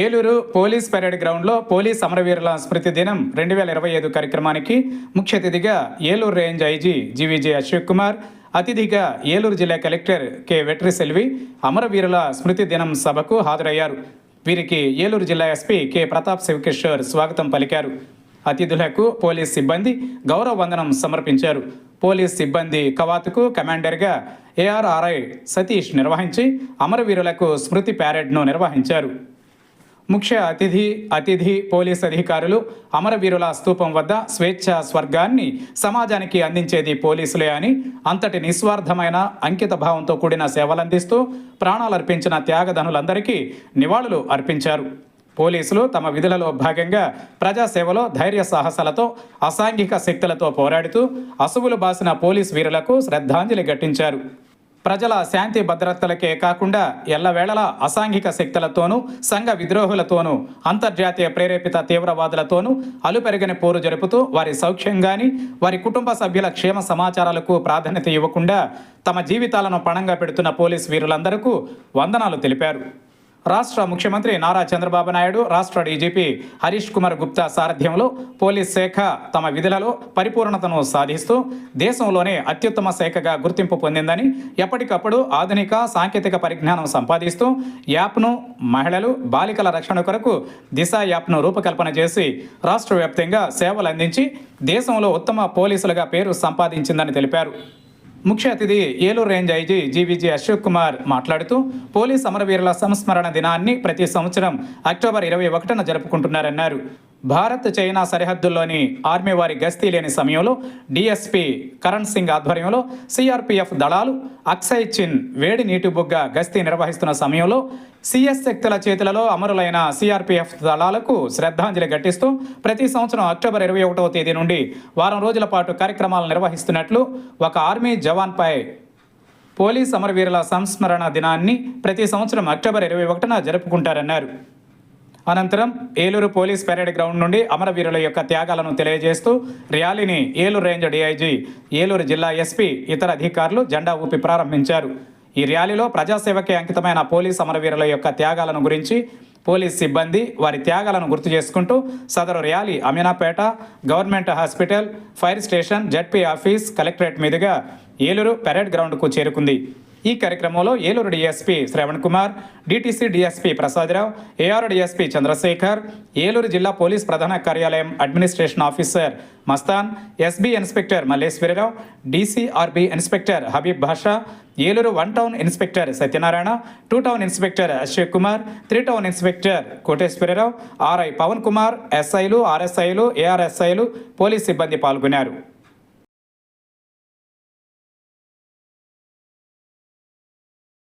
Eluru police parade గ్రౌండ్లో police అమరవీరుల స్మృతి దినం 2025 కార్యక్రమానికి ముఖ్య అతిథిగా Eluru range IG GVG Ashok Kumar, అతిథిగా ఏలూరు జిల్లా కలెక్టర్ కె వెట్రిసెల్వి అమరవీరుల స్మృతి దినం సభకు హాజరయ్యారు. వీరికి ఏలూరు జిల్లా ఎస్పీ కె ప్రతాప్ శివకిషోర్ స్వాగతం పలికారు. అతిథులకు పోలీస్ సిబ్బంది గౌరవ వందనం సమర్పించారు. పోలీస్ సిబ్బంది కవాతుకు కమాండర్గా ఏఆర్ఆర్ఐ సతీష్ నిర్వహించి అమరవీరులకు స్మృతి ప్యారెడ్ను నిర్వహించారు. ముఖ్య అతిథి పోలీస్ అధికారులు అమరవీరుల స్తూపం వద్ద స్వేచ్ఛ స్వర్గాన్ని సమాజానికి అందించేది పోలీసులే అని, అంతటి నిస్వార్థమైన అంకిత భావంతో కూడిన సేవలందిస్తూ ప్రాణాలర్పించిన త్యాగధనులందరికీ నివాళులు అర్పించారు. పోలీసులు తమ విధులలో భాగంగా ప్రజాసేవలో ధైర్య సాహసాలతో అసాంఘిక శక్తులతో పోరాడుతూ అసువులు బాసిన పోలీస్ వీరులకు శ్రద్ధాంజలి ఘటించారు. ప్రజల శాంతి భద్రతలకే కాకుండా ఎల్లవేళలా అసాంఘిక శక్తులతోనూ, సంఘ విద్రోహులతోనూ, అంతర్జాతీయ ప్రేరేపిత తీవ్రవాదులతోనూ అలుపెరగని పోరు జరుపుతూ వారి సౌఖ్యం గాని, వారి కుటుంబ సభ్యుల క్షేమ సమాచారాలకు ప్రాధాన్యత ఇవ్వకుండా తమ జీవితాలను పణంగా పెడుతున్న పోలీస్ వీరులందరికీ వందనాలు తెలిపారు. రాష్ట్ర ముఖ్యమంత్రి నారా చంద్రబాబు నాయుడు, రాష్ట్ర డీజీపీ హరీష్ కుమార్ గుప్తా సారథ్యంలో పోలీస్ శాఖ తమ విధులలో పరిపూర్ణతను సాధిస్తూ దేశంలోనే అత్యుత్తమ శాఖగా గుర్తింపు పొందిందని, ఎప్పటికప్పుడు ఆధునిక సాంకేతిక పరిజ్ఞానం సంపాదిస్తూ యాప్ను, మహిళలు, బాలికల రక్షణ కొరకు దిశ యాప్ను రూపకల్పన చేసి రాష్ట్ర వ్యాప్తంగా సేవలు అందించి దేశంలో ఉత్తమ పోలీసులుగా పేరు సంపాదించిందని తెలిపారు. ముఖ్య అతిథి Eluru range IG GVG Ashok Kumar మాట్లాడుతూ పోలీస్ అమరవీరుల సంస్మరణ దినాన్ని ప్రతి సంవత్సరం అక్టోబర్ 21న జరుపుకుంటున్నారన్నారు. భారత్ చైనా సరిహద్దుల్లోని ఆర్మీ వారి గస్తీ లేని సమయంలో డీఎస్పీ కరణ్ సింగ్ ఆధ్వర్యంలో సిఆర్పీఎఫ్ దళాలు అక్సై చిన్ వేడి నీటి బుగ్గ గస్తీ నిర్వహిస్తున్న సమయంలో సిఎస్ శక్తుల చేతులలో అమరులైన సిఆర్పీఎఫ్ దళాలకు శ్రద్ధాంజలి ఘటిస్తూ ప్రతి సంవత్సరం అక్టోబర్ 21వ తేదీ నుండి వారం రోజుల పాటు కార్యక్రమాలు నిర్వహిస్తున్నట్లు, ఒక ఆర్మీ జవాన్పై పోలీస్ అమరవీరుల సంస్మరణ దినాన్ని ప్రతి సంవత్సరం అక్టోబర్ 21న జరుపుకుంటారన్నారు. అనంతరం ఏలూరు పోలీస్ పెరేడ్ గ్రౌండ్ నుండి అమరవీరుల యొక్క త్యాగాలను తెలియజేస్తూ ర్యాలీని ఏలూరు రేంజ్ డీఐజీ, ఏలూరు జిల్లా ఎస్పీ, ఇతర అధికారులు జెండా ఊపి ప్రారంభించారు. ఈ ర్యాలీలో ప్రజాసేవకే అంకితమైన పోలీస్ అమరవీరుల యొక్క త్యాగాలను గురించి పోలీస్ సిబ్బంది వారి త్యాగాలను గుర్తు చేసుకుంటూ సదరు rally Aminapeta, government hospital, fire station, ZP office, collectorate మీదుగా ఏలూరు పెరేడ్ గ్రౌండ్కు చేరుకుంది. ఈ కార్యక్రమంలో Eluru DSP Shravan Kumar, DTC DSP Prasadarao, AR DSP Chandrasekhar, Eluru జిల్లా పోలీస్ ప్రధాన కార్యాలయం administration officer Mastan, SB inspector Malleswararao, DCRB inspector Habib Basha, Eluru 1 town inspector Satyanarayana, 2 town inspector Ashok Kumar, 3 town inspector Koteswararao, RI Pavan Kumar, ఎస్ఐలు, ఆర్ఎస్ఐలు, ఏఆర్ఎస్ఐలు, పోలీస్ సిబ్బంది పాల్గొన్నారు.